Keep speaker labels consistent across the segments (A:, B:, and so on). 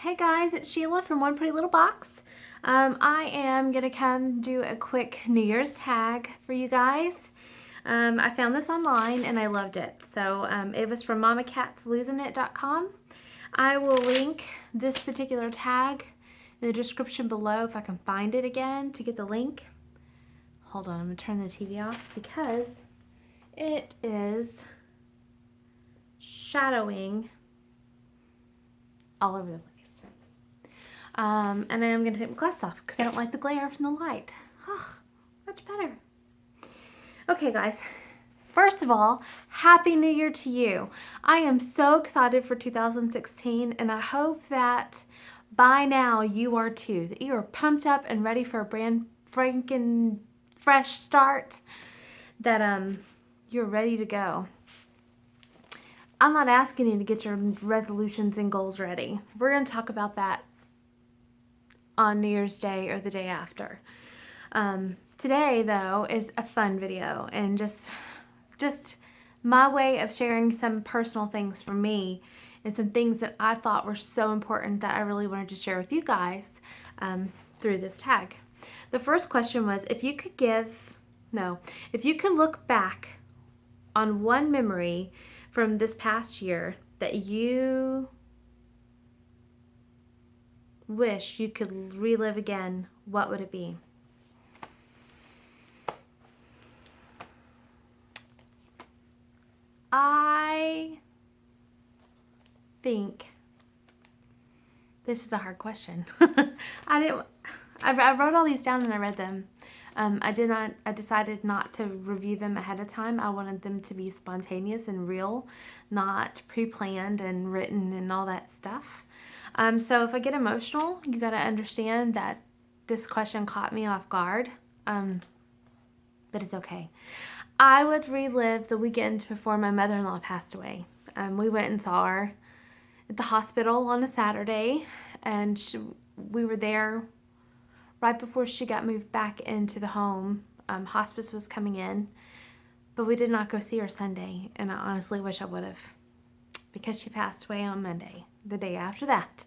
A: Hey guys, it's Sheila from One Pretty Little Box. I am going to come do a quick New Year's tag for you guys. I found this online and I loved it. So it was from mamacatslosingit.com. I will link this particular tag in the description below if I can find it again to get the link. Hold on, I'm going to turn the TV off because it is shadowing all over the place. And I am going to take my glasses off because I don't like the glare from the light. Oh, much better. Okay, guys. First of all, Happy New Year to you. I am so excited for 2016, and I hope that by now you are too. That you are pumped up and ready for a brand franken fresh start. That you're ready to go. I'm not asking you to get your resolutions and goals ready. We're going to talk about that on New Year's Day or the day after. Today, though, is a fun video and just my way of sharing some personal things from me and some things that I thought were so important that I really wanted to share with you guys through this tag. The first question was, if you could look back on one memory from this past year that you wish you could relive again, what would it be? I think this is a hard question. I wrote all these down and I read them. I decided not to review them ahead of time. I wanted them to be spontaneous and real, not pre-planned and written and all that stuff. So if I get emotional, you got to understand that this question caught me off guard, but it's okay. I would relive the weekend before my mother-in-law passed away. We went and saw her at the hospital on a Saturday, and we were there right before she got moved back into the home. Hospice was coming in, but we did not go see her Sunday, and I honestly wish I would have, because she passed away on Monday, the day after that.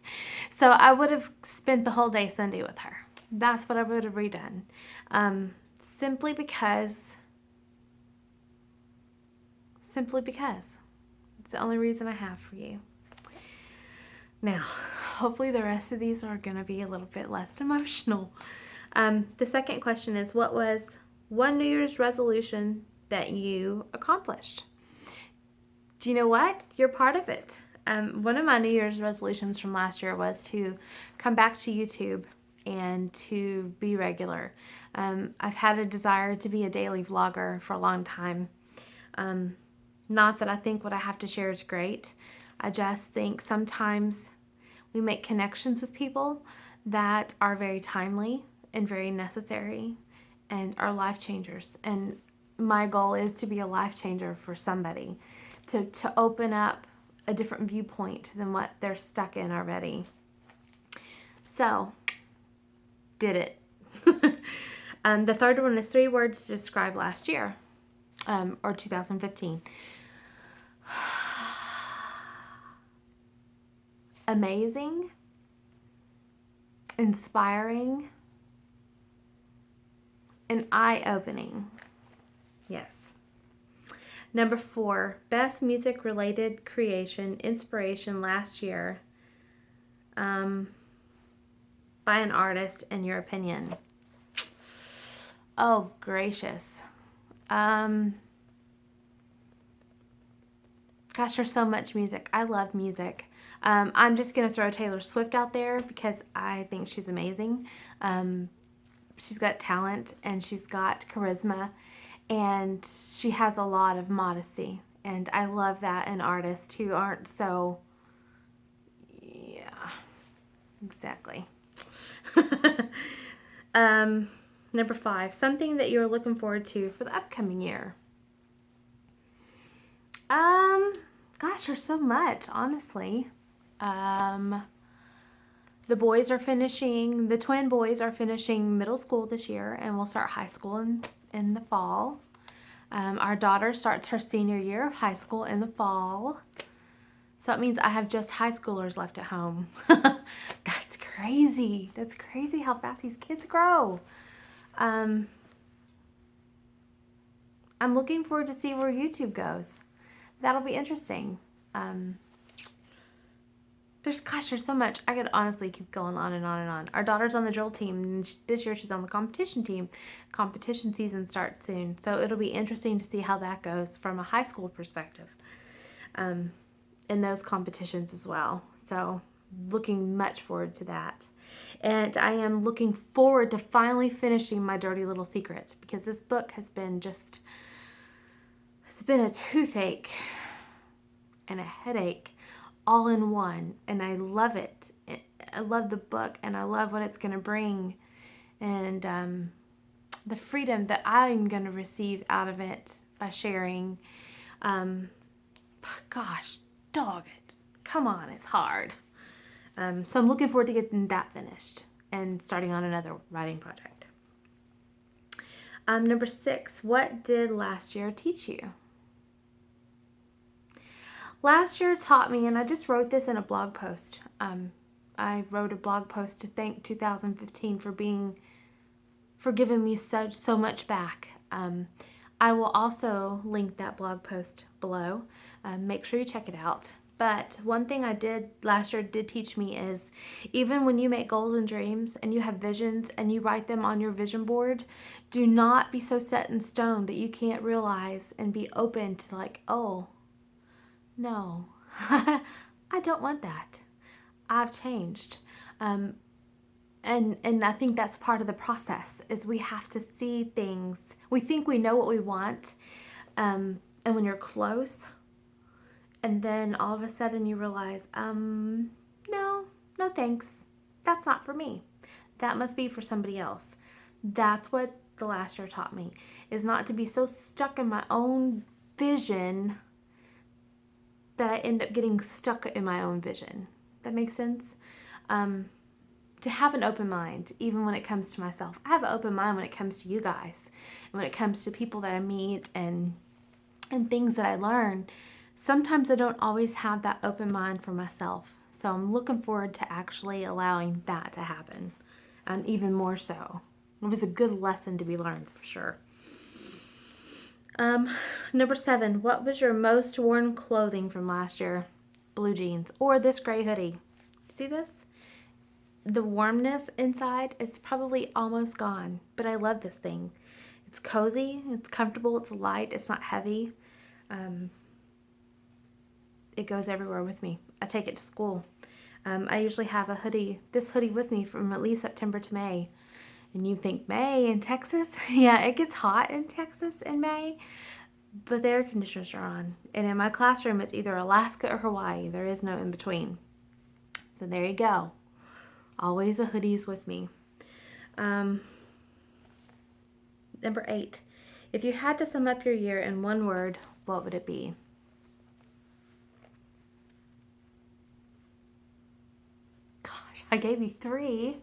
A: So I would have spent the whole day Sunday with her. That's what I would have redone. Simply because it's the only reason I have for you. Now, hopefully the rest of these are going to be a little bit less emotional. The second question is, what was one New Year's resolution that you accomplished? Do you know what? You're part of it. One of my New Year's resolutions from last year was to come back to YouTube and to be regular. I've had a desire to be a daily vlogger for a long time. Not that I think what I have to share is great. I just think sometimes we make connections with people that are very timely and very necessary and are life changers. And my goal is to be a life changer for somebody, to open up a different viewpoint than what they're stuck in already. So, did it. The third one is 3 words to describe last year, or 2015. Amazing, inspiring, and eye-opening. Yes. Number 4, best music-related creation, inspiration last year by an artist, in your opinion. Oh, gracious. Gosh, there's so much music. I love music. I'm just going to throw Taylor Swift out there because I think she's amazing. She's got talent and she's got charisma and she has a lot of modesty. And I love that in artists who aren't so, yeah, exactly. Number 5, something that you're looking forward to for the upcoming year. Gosh, there's so much, honestly. The twin boys are finishing middle school this year and will start high school in the fall. Our daughter starts her senior year of high school in the fall. So it means I have just high schoolers left at home. That's crazy. That's crazy how fast these kids grow. I'm looking forward to see where YouTube goes. That'll be interesting. There's so much. I could honestly keep going on and on and on. Our daughter's on the drill team, and this year she's on the competition team. Competition season starts soon, so it'll be interesting to see how that goes from a high school perspective, in those competitions as well. So looking much forward to that. And I am looking forward to finally finishing my Dirty Little Secret, because this book has been just, it's been a toothache and a headache all in one, and I love it. I love the book, and I love what it's going to bring, and the freedom that I'm going to receive out of it by sharing. Gosh, dog it. Come on, it's hard. So I'm looking forward to getting that finished and starting on another writing project. Number 6, what did last year teach you? Last year taught me, and I just wrote this in a blog post. I wrote a blog post to thank 2015 for giving me so much back. I will also link that blog post below. Make sure you check it out. But one thing I did last year did teach me is, even when you make goals and dreams and you have visions and you write them on your vision board, do not be so set in stone that you can't realize and be open to like, oh, no, I don't want that. I've changed. And I think that's part of the process, is we have to see things. We think we know what we want. And when you're close, and then all of a sudden you realize, no thanks. That's not for me. That must be for somebody else. That's what the last year taught me, is not to be so stuck in my own vision that I end up getting stuck in my own vision. That makes sense? To have an open mind, even when it comes to myself. I have an open mind when it comes to you guys, and when it comes to people that I meet and things that I learn. Sometimes I don't always have that open mind for myself. So I'm looking forward to actually allowing that to happen, and even more so. It was a good lesson to be learned for sure. Number 7, what was your most worn clothing from last year? Blue jeans or this gray hoodie. See this? The warmness inside, it's probably almost gone, but I love this thing. It's cozy, it's comfortable, it's light, it's not heavy. It goes everywhere with me. I take it to school. I usually have this hoodie with me from at least September to May. And you think May in Texas? Yeah, it gets hot in Texas in May, but the air conditioners are on. And in my classroom, it's either Alaska or Hawaii. There is no in between. So there you go. Always a hoodie's with me. Number 8, if you had to sum up your year in one word, what would it be? Gosh, I gave you 3.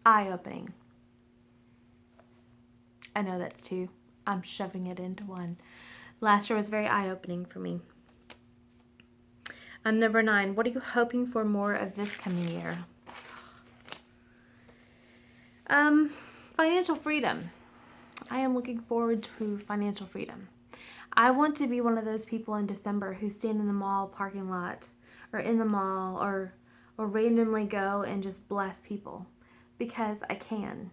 A: Eye-opening. I know that's 2. I'm shoving it into 1. Last year was very eye-opening for me. Number 9, what are you hoping for more of this coming year? Financial freedom. I am looking forward to financial freedom. I want to be one of those people in December who stand in the mall parking lot, or in the mall, or randomly go and just bless people. Because I can,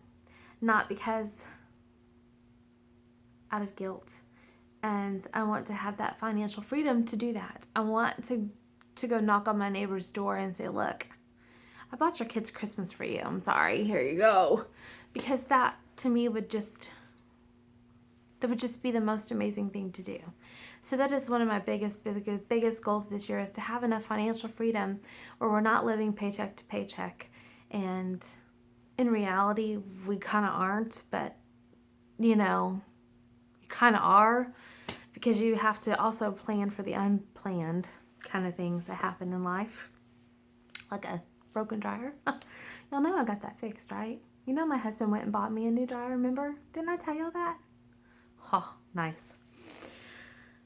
A: not because out of guilt. And I want to have that financial freedom to do that. I want to go knock on my neighbor's door and say, look, I bought your kids Christmas for you. I'm sorry, here you go. Because that to me would just be the most amazing thing to do. So that is one of my biggest goals this year, is to have enough financial freedom where we're not living paycheck to paycheck. And in reality, we kind of aren't, but you kind of are, because you have to also plan for the unplanned kind of things that happen in life, like a broken dryer. Y'all know I got that fixed, right? You know my husband went and bought me a new dryer, remember? Didn't I tell y'all that? Oh, nice.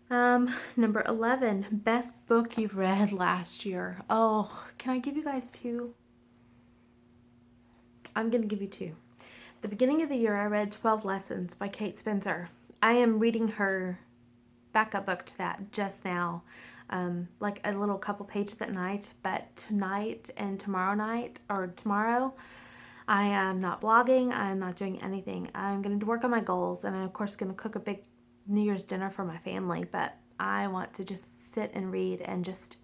A: Number 11, best book you've read last year. Oh, can I give you guys 2? I'm going to give you 2. The beginning of the year, I read 12 Lessons by Kate Spencer. I am reading her backup book to that just now, like a little couple pages at night, but tonight and tomorrow, I am not blogging, I'm not doing anything. I'm going to work on my goals, and I'm of course going to cook a big New Year's dinner for my family, but I want to just sit and read and just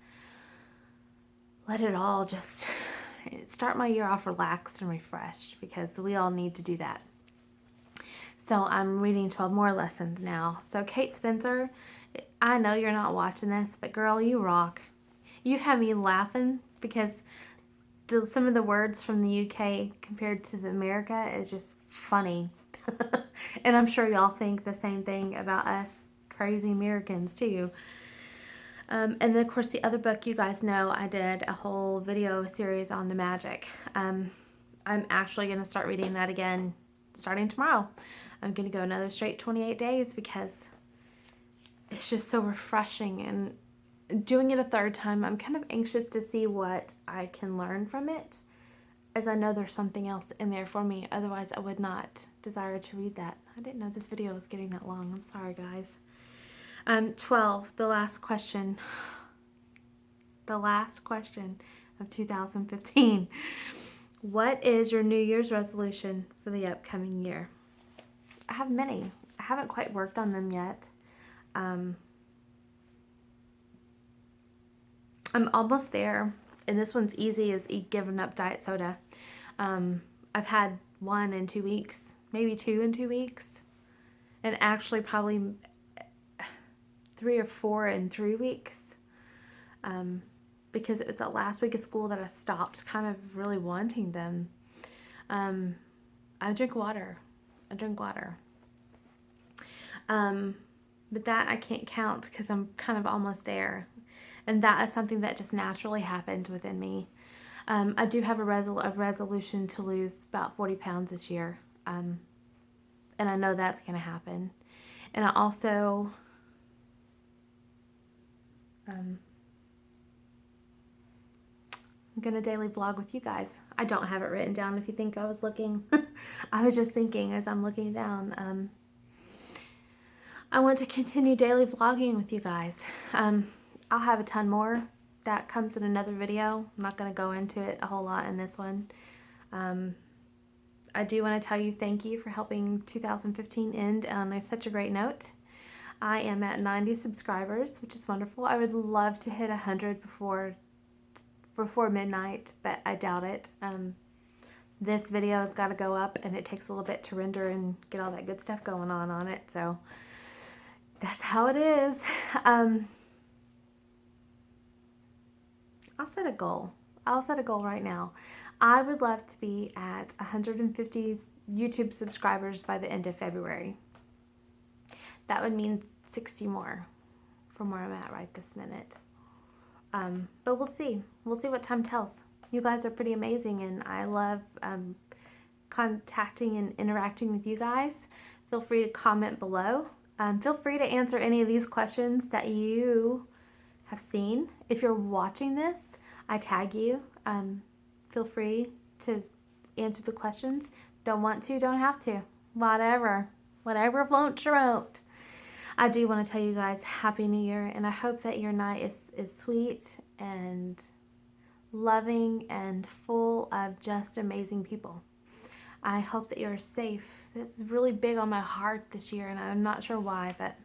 A: let it all just start my year off relaxed and refreshed, because we all need to do that. So I'm reading 12 more lessons now. So Kate Spencer, I know you're not watching this, but girl, you rock. You have me laughing because some of the words from the UK compared to America is just funny. And I'm sure y'all think the same thing about us crazy Americans too. And then of course the other book, you guys know I did a whole video series on the magic. I'm actually going to start reading that again starting tomorrow. I'm going to go another straight 28 days because it's just so refreshing, and doing it a third time, I'm kind of anxious to see what I can learn from it, as I know there's something else in there for me. Otherwise, I would not desire to read that. I didn't know this video was getting that long. I'm sorry, guys. 12, the last question. The last question of 2015. What is your New Year's resolution for the upcoming year? I have many. I haven't quite worked on them yet. I'm almost there, and this one's easy as giving up diet soda. I've had 1 in 2 weeks, maybe 2 in 2 weeks, and actually probably 3 or 4 in 3 weeks, because it was that last week of school that I stopped kind of really wanting them. I drink water. But that I can't count because I'm kind of almost there. And that is something that just naturally happens within me. I do have a resolution to lose about 40 pounds this year. And I know that's going to happen. And I also... I'm going to daily vlog with you guys. I don't have it written down if you think I was looking. I was just thinking as I'm looking down. I want to continue daily vlogging with you guys. I'll have a ton more. That comes in another video. I'm not going to go into it a whole lot in this one. I do want to tell you thank you for helping 2015 end on such a great note. I am at 90 subscribers, which is wonderful. I would love to hit 100 before midnight, but I doubt it. This video has got to go up, and it takes a little bit to render and get all that good stuff going on it. So that's how it is. I'll set a goal. I'll set a goal right now. I would love to be at 150 YouTube subscribers by the end of February. That would mean 60 more from where I'm at right this minute. But we'll see. We'll see what time tells. You guys are pretty amazing, and I love contacting and interacting with you guys. Feel free to comment below. Feel free to answer any of these questions that you have seen. If you're watching this, I tag you. Feel free to answer the questions. Don't want to, don't have to. Whatever floats your boat. I do want to tell you guys Happy New Year, and I hope that your night is sweet and loving and full of just amazing people. I hope that you're safe. This is really big on my heart this year, and I'm not sure why, but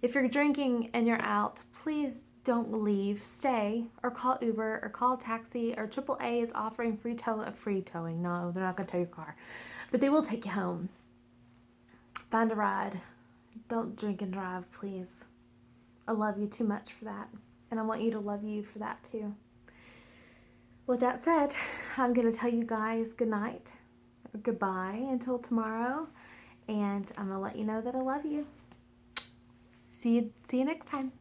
A: if you're drinking and you're out, please don't leave. Stay, or call Uber, or call a taxi, or AAA is offering free towing. No, they're not going to tow your car, but they will take you home. Find a ride. Don't drink and drive, please. I love you too much for that, and I want you to love you for that too. With that said, I'm going to tell you guys good night, or goodbye until tomorrow, and I'm going to let you know that I love you. See you next time.